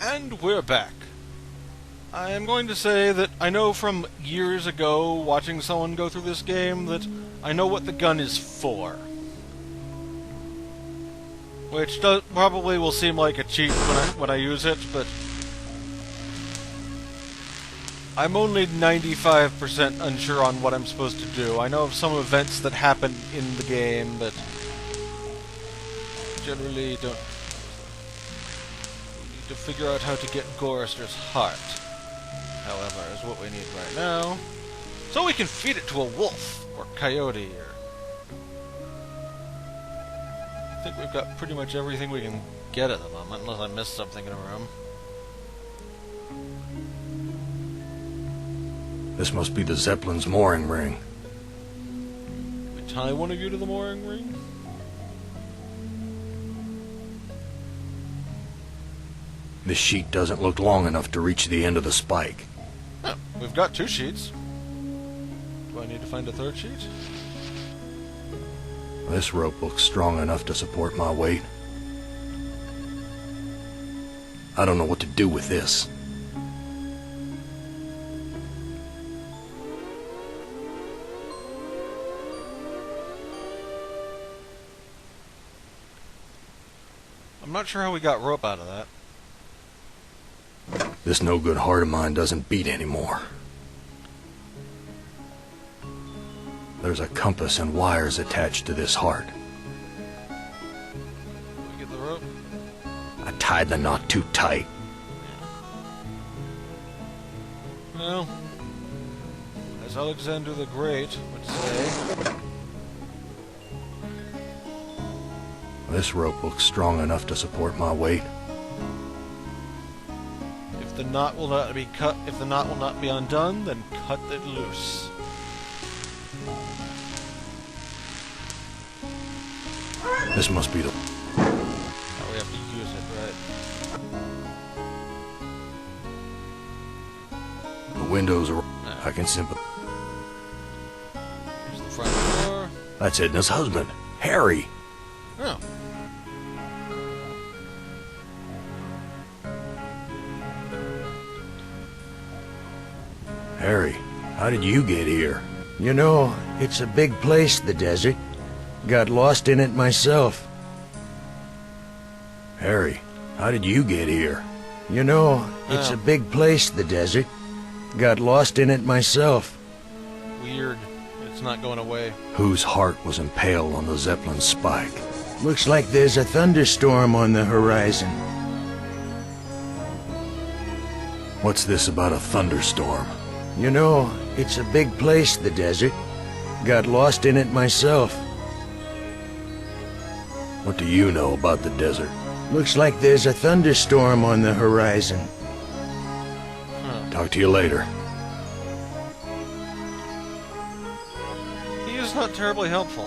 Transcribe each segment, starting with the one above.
And we're back. I am going to say that I know from years ago, watching someone go through this game, that I know what the gun is for. Which probably will seem like a cheat when I use it, but I'm only 95% unsure on what I'm supposed to do. I know of some events that happen in the game, but generally don't. We need to figure out how to get Gorrister's heart, however, is what we need right now. So we can feed it to a wolf, or coyote, or... I think we've got pretty much everything we can get at the moment, unless I missed something in a room. This must be the Zeppelin's mooring ring. We tie one of you to the mooring ring? This sheet doesn't look long enough to reach the end of the spike. Oh, we've got 2 sheets. Do I need to find a 3rd sheet? This rope looks strong enough to support my weight. I don't know what to do with this. I'm not sure how we got rope out of that. This no-good heart of mine doesn't beat anymore. There's a compass and wires attached to this heart. We get the rope? I tied the knot too tight. Well, as Alexander the Great would say... This rope looks strong enough to support my weight. If the knot will not be cut, if the knot will not be undone, then cut it loose. This must be the... Oh, we have to use it, right? The windows are... I can sympathize. Here's the front door. That's Edna's husband, Harry. Oh. Harry, how did you get here? You know, it's a big place, the desert. Got lost in it myself. Harry, how did you get here? You know, it's a big place, the desert. Got lost in it myself. Weird. It's not going away. Whose heart was impaled on the Zeppelin spike? Looks like there's a thunderstorm on the horizon. What's this about a thunderstorm? You know, it's a big place, the desert. Got lost in it myself. What do you know about the desert? Looks like there's a thunderstorm on the horizon. Talk to you later. He is not terribly helpful.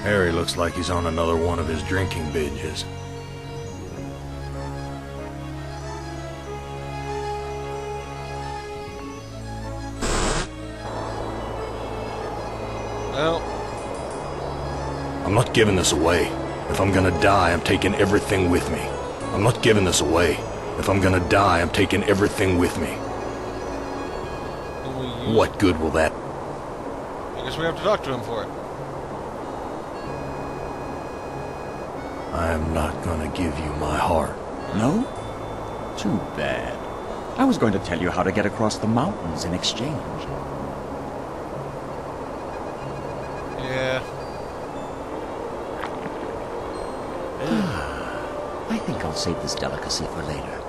Harry looks like he's on another one of his drinking binges. Well, I'm not giving this away. If I'm gonna die, I'm taking everything with me. I'm not giving this away. If I'm gonna die, I'm taking everything with me. What good will that? I guess we have to talk to him for it. I'm not gonna give you my heart. No? Too bad. I was going to tell you how to get across the mountains in exchange. Yeah. I think I'll save this delicacy for later.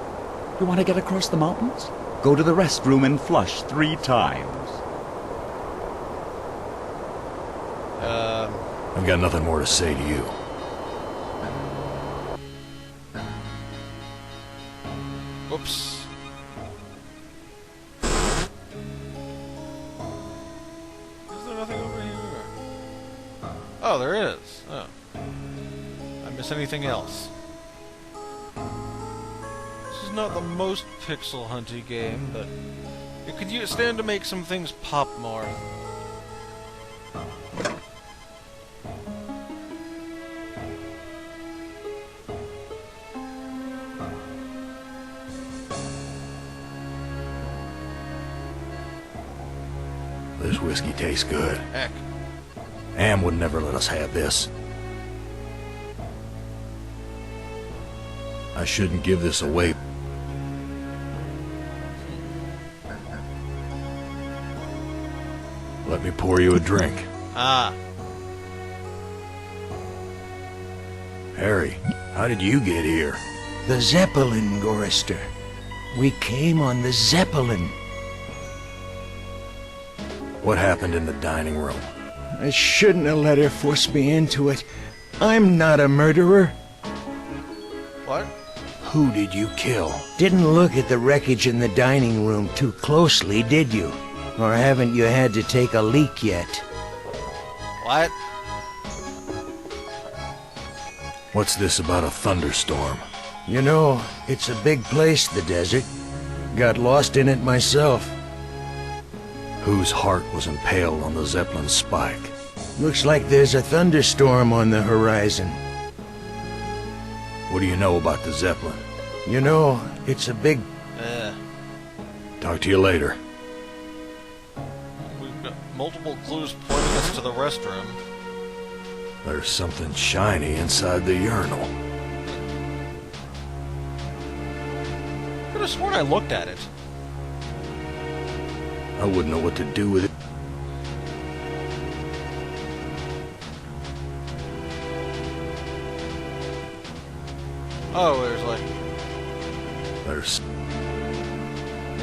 You want to get across the mountains? Go to the restroom and flush 3 times. I've got nothing more to say to you. Whoops. Is there nothing over here? Oh, there is. Oh. I miss anything else? This is not the most pixel hunty game, but it could stand to make some things pop more. This whiskey tastes good. Heck. Am would never let us have this. I shouldn't give this away. Let me pour you a drink. Ah. Harry, how did you get here? The Zeppelin, Gorrister. We came on the Zeppelin. What happened in the dining room? I shouldn't have let her force me into it. I'm not a murderer. What? Who did you kill? Didn't look at the wreckage in the dining room too closely, did you? Or haven't you had to take a leak yet? What? What's this about a thunderstorm? You know, it's a big place, the desert. Got lost in it myself. Whose heart was impaled on the Zeppelin spike? Looks like there's a thunderstorm on the horizon. What do you know about the Zeppelin? You know, it's a big... Talk to you later. We've got multiple clues pointing us to the restroom. There's something shiny inside the urinal. Could have sworn I looked at it. I wouldn't know what to do with it. Oh, there's like... There's...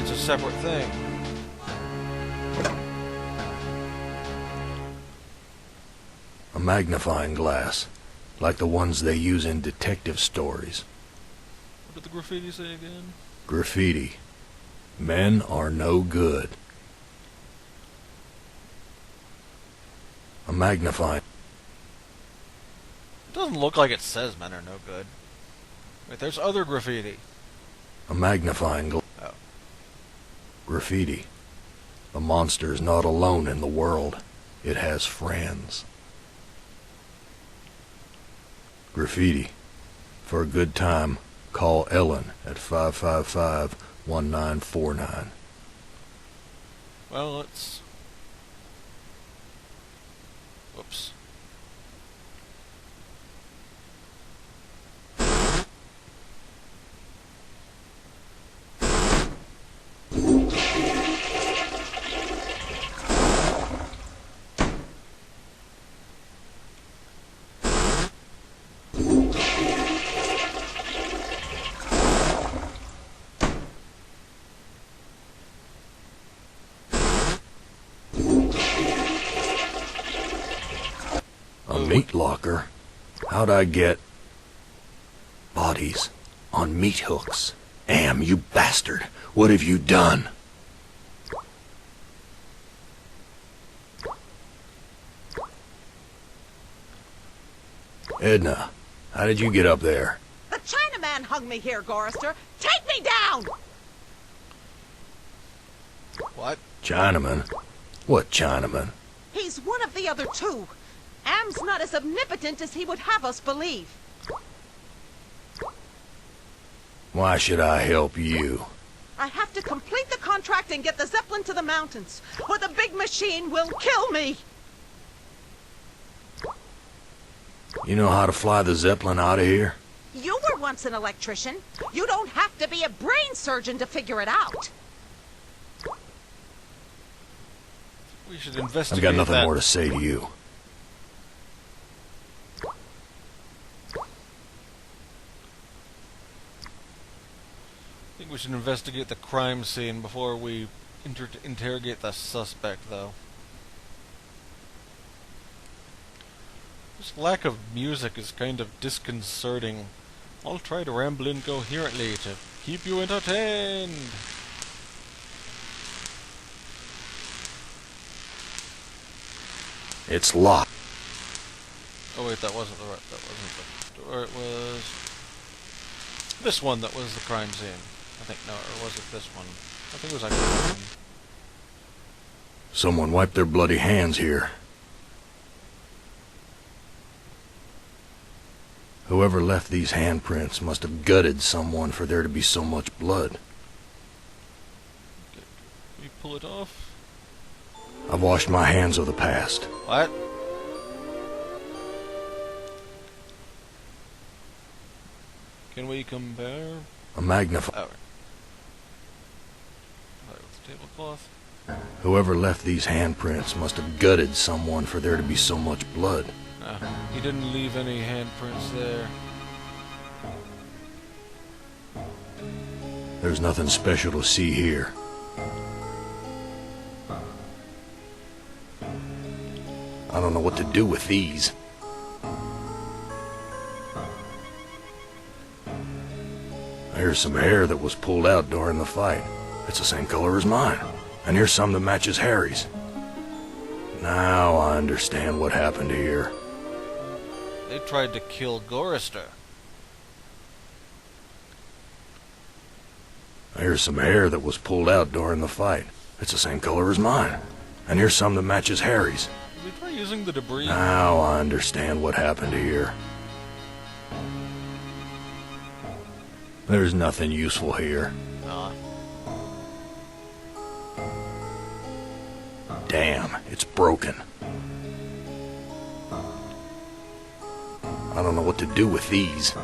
It's a separate thing. a magnifying glass, like the ones they use in detective stories. What did the graffiti say again? Graffiti. Men are no good. A magnifying... It doesn't look like it says men are no good. Wait, there's other graffiti. A magnifying glass. Oh. Graffiti. The monster is not alone in the world. It has friends. Graffiti. For a good time, call Ellen at 555-1949. Well, let's... Whoops. A meat locker? How'd I get... bodies on meat hooks? Am, you bastard! What have you done? Edna, how did you get up there? The Chinaman hung me here, Gorrister. Take me down! What? Chinaman? What Chinaman? He's one of the other two. Am's not as omnipotent as he would have us believe. Why should I help you? I have to complete the contract and get the Zeppelin to the mountains, or the big machine will kill me. You know how to fly the Zeppelin out of here? You were once an electrician. You don't have to be a brain surgeon to figure it out. We should investigate I've got nothing that. more to say to you. I think we should investigate the crime scene before we interrogate the suspect, though. This lack of music is kind of disconcerting. I'll try to ramble incoherently to keep you entertained. It's locked. Oh wait, that wasn't the right. That wasn't the door. It was this one that was the crime scene. I think no, or was it this one? I think it was actually this one. Someone wiped their bloody hands here. Whoever left these handprints must have gutted someone for there to be so much blood. Okay, can we pull it off? I've washed my hands of the past. What? Can we compare? A magnify. Oh. With the tablecloth. Whoever left these handprints must have gutted someone for there to be so much blood. He didn't leave any handprints there. There's nothing special to see here. I don't know what to do with these. Here's some hair that was pulled out during the fight. It's the same color as mine. And here's some that matches Harry's. Now I understand what happened here. They tried to kill Gorrister. Here's some hair that was pulled out during the fight. It's the same color as mine. And here's some that matches Harry's. Did we try using the debris? Now I understand what happened here. There's nothing useful here. Damn, it's broken. I don't know what to do with these.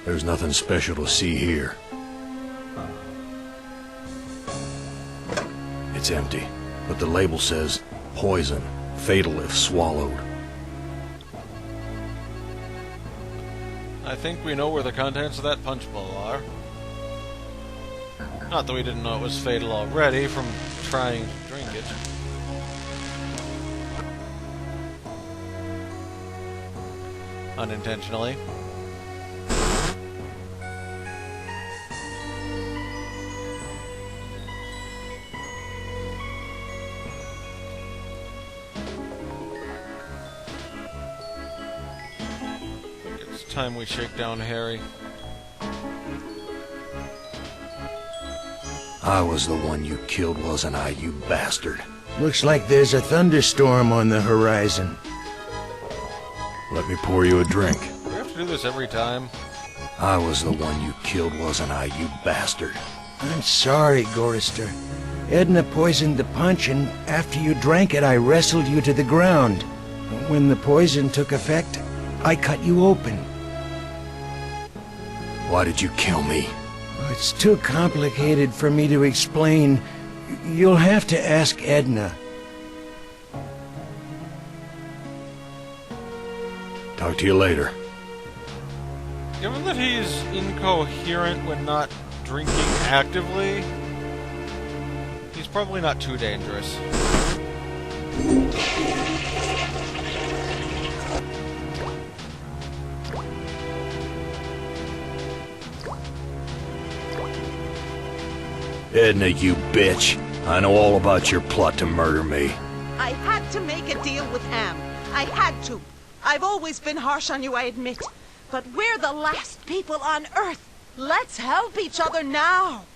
There's nothing special to see here. It's empty, but the label says poison, fatal if swallowed. I think we know where the contents of that punch bowl are. Not that we didn't know it was fatal already from trying to drink it. Unintentionally. It's time we shake down Harry. I was the one you killed, wasn't I, you bastard? Looks like there's a thunderstorm on the horizon. Let me pour you a drink. Do we have to do this every time? I was the one you killed, wasn't I, you bastard? I'm sorry, Gorrister. Edna poisoned the punch, and after you drank it, I wrestled you to the ground. When the poison took effect, I cut you open. Why did you kill me? It's too complicated for me to explain. You'll have to ask Edna. Talk to you later. Given that he's incoherent when not drinking actively, he's probably not too dangerous. Edna, you bitch. I know all about your plot to murder me. I had to make a deal with Am. I had to. I've always been harsh on you, I admit. But we're the last people on Earth. Let's help each other now.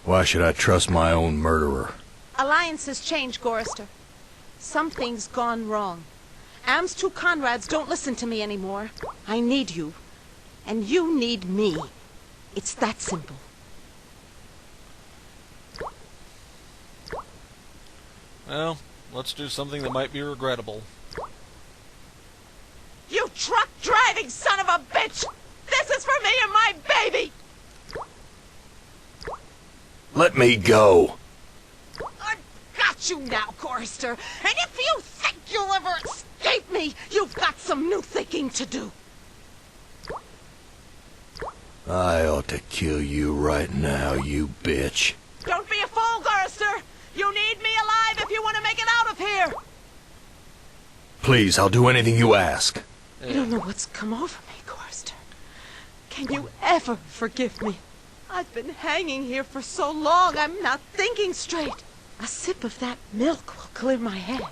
Why should I trust my own murderer? Alliances change, Gorrister. Something's gone wrong. Am's two Conrads don't listen to me anymore. I need you. And you need me. It's that simple. Well, let's do something that might be regrettable. You truck-driving son of a bitch! This is for me and my baby! Let me go. I've got you now, Gorrister. And if you think you'll ever escape me, you've got some new thinking to do. I ought to kill you right now, you bitch. Don't be a fool, Gorrister! You need me alive if you want to make it out of here! Please, I'll do anything you ask. I don't know what's come over me, Gorrister. Can you ever forgive me? I've been hanging here for so long, I'm not thinking straight. A sip of that milk will clear my head.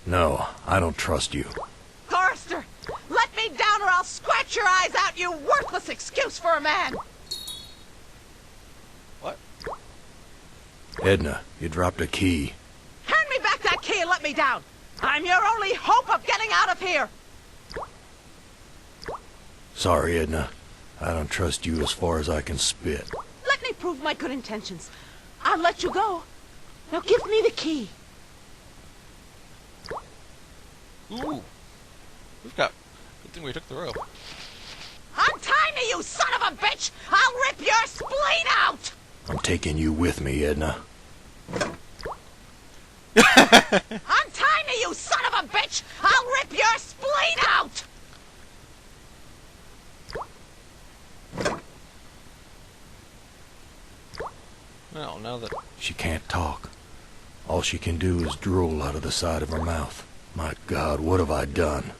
No, I don't trust you. Gorrister, let me down or I'll scratch your eyes out, you worthless excuse for a man! What? Edna, you dropped a key. Hand me back that key and let let me down. I'm your only hope of getting out of here. Sorry, Edna. I don't trust you as far as I can spit. Let me prove my good intentions. I'll let you go. Now give me the key. Ooh. We've got... Good thing we took the rope. Untie me, you son of a bitch! I'll rip your spleen out! I'm taking you with me, Edna. Untie me, you son of a bitch! I'll rip your spleen out! Well, now that... She can't talk. All she can do is drool out of the side of her mouth. My God, what have I done?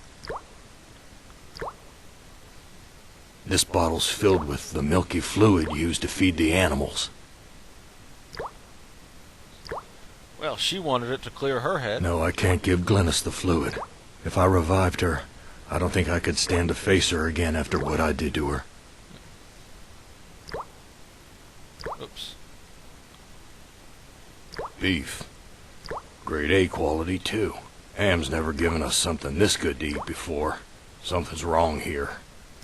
This bottle's filled with the milky fluid used to feed the animals. Well, she wanted it to clear her head. No, I can't give Glennis the fluid. If I revived her, I don't think I could stand to face her again after what I did to her. Oops. Beef. Grade A quality, too. Ham's never given us something this good to eat before. Something's wrong here.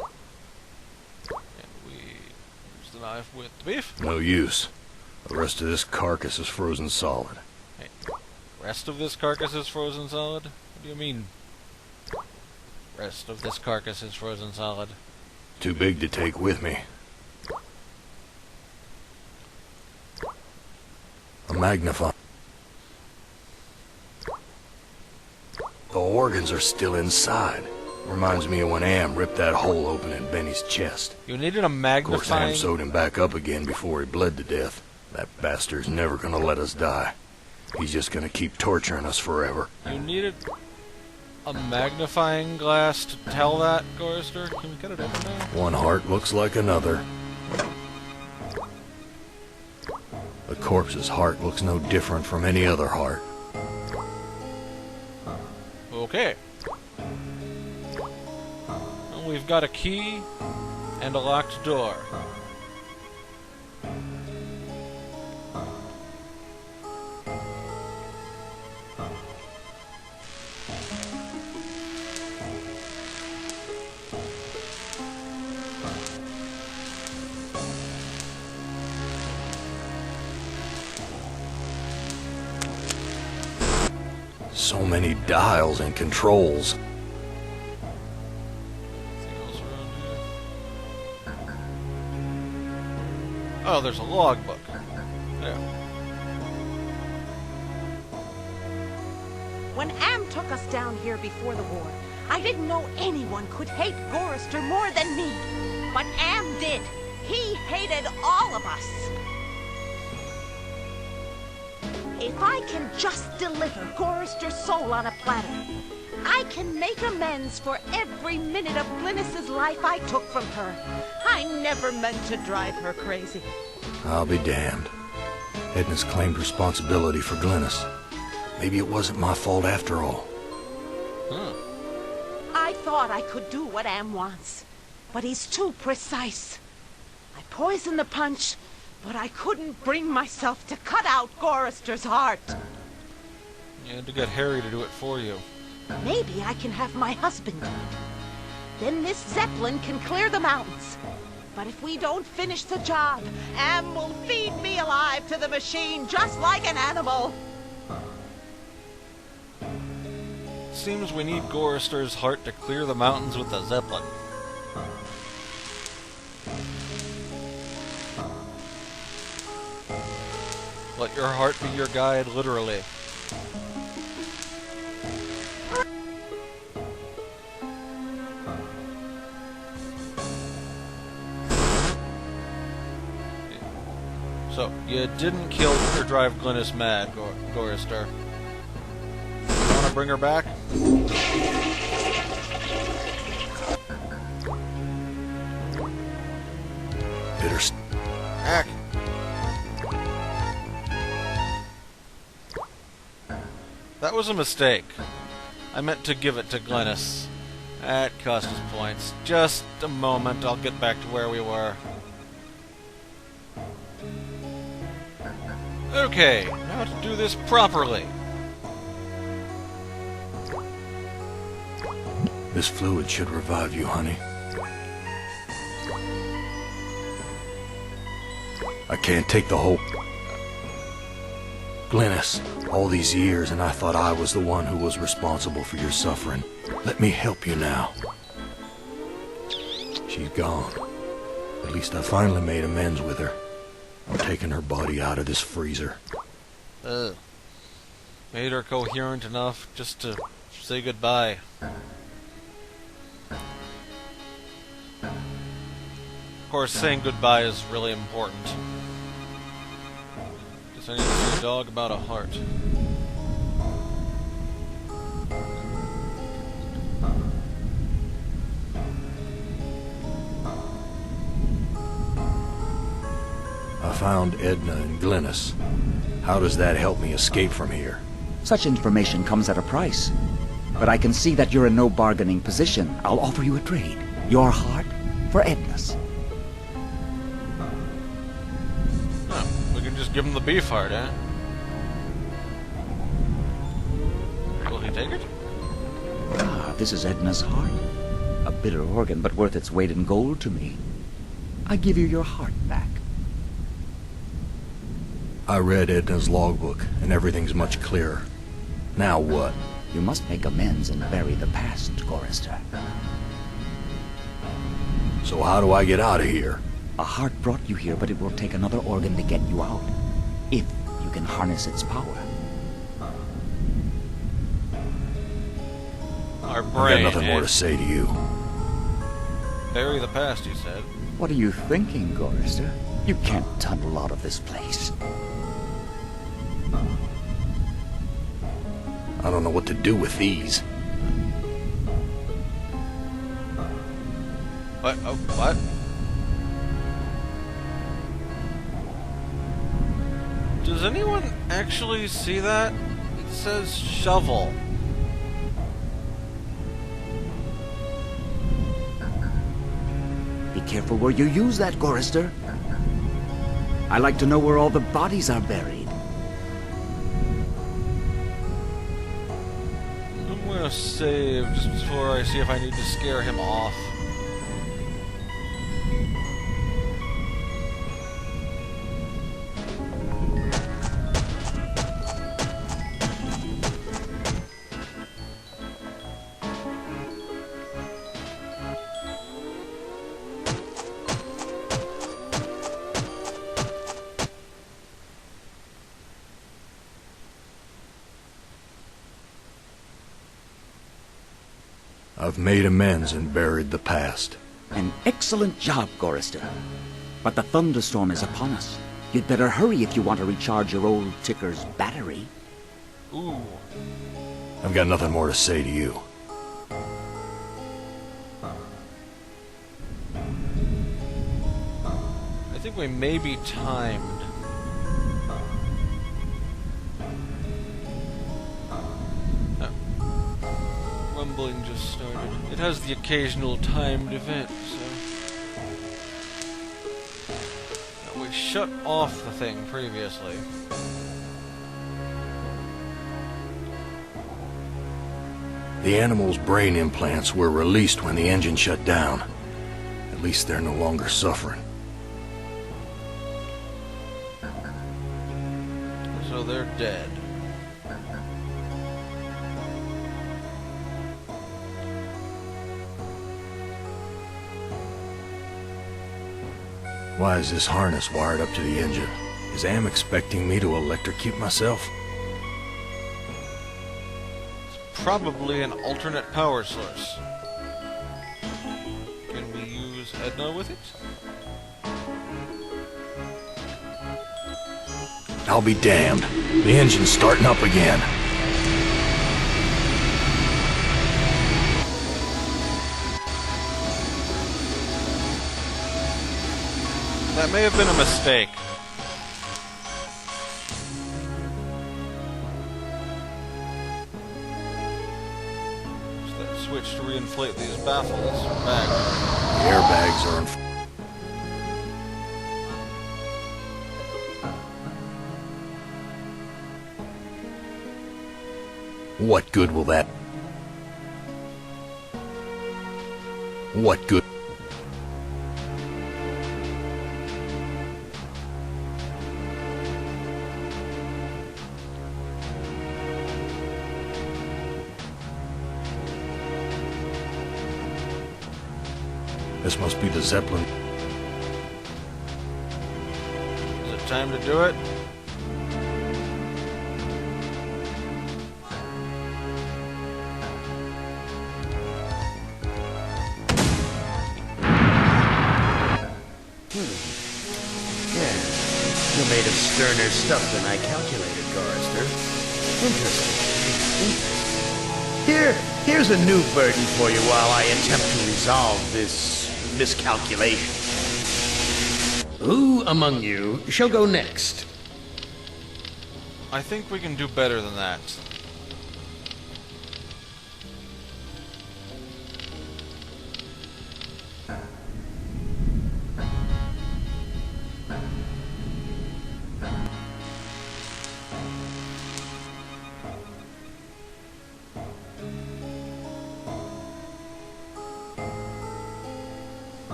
And we use the knife with the beef. No use. The rest of this carcass is frozen solid. Hey, rest of this carcass is frozen solid? What do you mean? Rest of this carcass is frozen solid. Too big to take with me. A magnifying. The organs are still inside. Reminds me of when Am ripped that hole open in Benny's chest. You needed a Of course, Am magnifying... sewed him back up again before he bled to death. That bastard's never gonna let us die. He's just gonna keep torturing us forever. You needed a magnifying glass to tell that, Gorrister? Can we get it open now? One heart looks like another. The corpse's heart looks no different from any other heart. Okay. Well, we've got a key and a locked door. So many dials and controls. Anything else around here? Oh, there's a logbook. Yeah. When Am took us down here before the war, I didn't know anyone could hate Gorrister more than me. But Am did. He hated all of us. If I can just deliver Gorrister's soul on a platter, I can make amends for every minute of Glynis's life I took from her. I never meant to drive her crazy. I'll be damned. Edna's claimed responsibility for Glynis. Maybe it wasn't my fault after all. Huh. I thought I could do what Am wants, but he's too precise. I poisoned the punch, but I couldn't bring myself to cut out Gorrister's heart. You had to get Harry to do it for you. Maybe I can have my husband do it. Then this Zeppelin can clear the mountains. But if we don't finish the job, Am will feed me alive to the machine just like an animal. Seems we need Gorrister's heart to clear the mountains with the Zeppelin. Let your heart be your guide, literally. So, you didn't kill or drive Glynis mad, Gorrister. You want to bring her back? Did her Ack! That was a mistake. I meant to give it to Glynis. That cost us points. Just a moment, I'll get back to where we were. Okay, now to do this properly. This fluid should revive you, honey. I can't take the whole... Glynis, all these years and I thought I was the one who was responsible for your suffering. Let me help you now. She's gone. At least I finally made amends with her. I'm taking her body out of this freezer. Ugh. Made her coherent enough just to say goodbye. Of course, saying goodbye is really important. Guess I need to see a dog about a heart. I found Edna and Glynis. How does that help me escape from here? Such information comes at a price. But I can see that you're in no bargaining position. I'll offer you a trade. Your heart for Edna's. Oh, we can just give him the beef heart, eh? Will he take it? Ah, this is Edna's heart. A bitter organ, but worth its weight in gold to me. I give you your heart back. I read Edna's logbook, and everything's much clearer. Now what? You must make amends and bury the past, Gorrister. So how do I get out of here? A heart brought you here, but it will take another organ to get you out. If you can harness its power. Our I've brain. got nothing more to say to you. Bury the past, he said. What are you thinking, Gorrister? You can't tunnel out of this place. I don't know what to do with these. What? Oh, what? Does anyone actually see that? It says shovel. Be careful where you use that, Gorrister. I like to know where all the bodies are buried. I'm gonna save just before I see if I need to scare him off. I've made amends and buried the past. An excellent job, Gorrister. But the thunderstorm is upon us. You'd better hurry if you want to recharge your old ticker's battery. Ooh. I've got nothing more to say to you. I think we may be timed. Rumbling just started. It has the occasional timed event, so... Now, we shut off the thing previously. The animal's brain implants were released when the engine shut down. At least they're no longer suffering. So they're dead. Why is this harness wired up to the engine? Is Am expecting me to electrocute myself? Probably an alternate power source. Can we use Edna with it? I'll be damned. The engine's starting up again. That may have been a mistake. Use that switch to reinflate these baffles. Bags. The airbags are in... What good will that... What good? This must be the Zeppelin. Is it time to do it? You're made of sterner stuff than I calculated, Gorrister. Interesting. Here's a new burden for you while I attempt to resolve this miscalculation. Who among you shall go next? I think we can do better than that.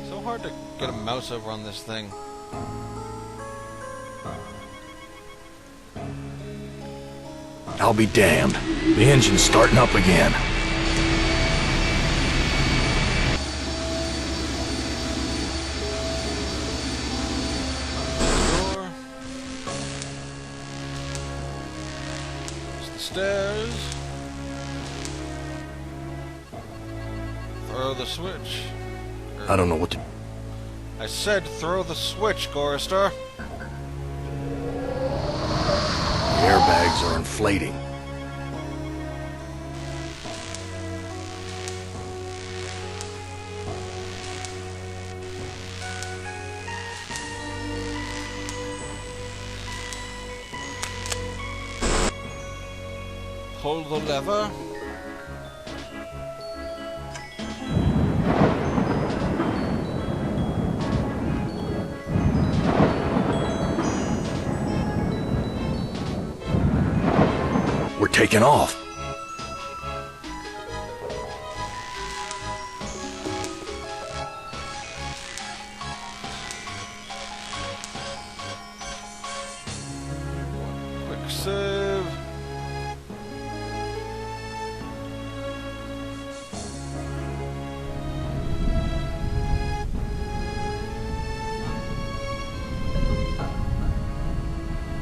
So hard to get a mouse over on this thing. I'll be damned. The engine's starting up again. Door. There's the stairs. Throw the switch. I don't know what to... I said throw the switch, Gorrister. The airbags are inflating. Pull the lever. We're taking off. Quick save.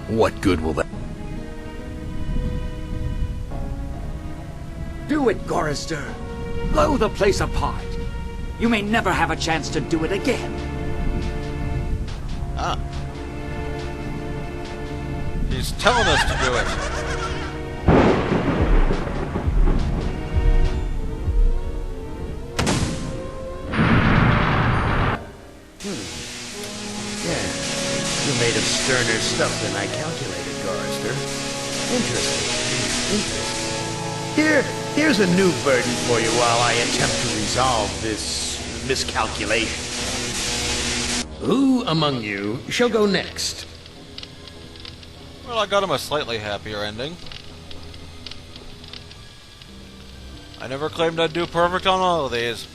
What good will that... Do it, Gorrister. Blow the place apart. You may never have a chance to do it again. Ah. He's telling us to do it. You're made of sterner stuff than I calculated, Gorrister. Interesting. Here's a new burden for you while I attempt to resolve this miscalculation. Who among you shall go next? Well, I got him a slightly happier ending. I never claimed I'd do perfect on all of these.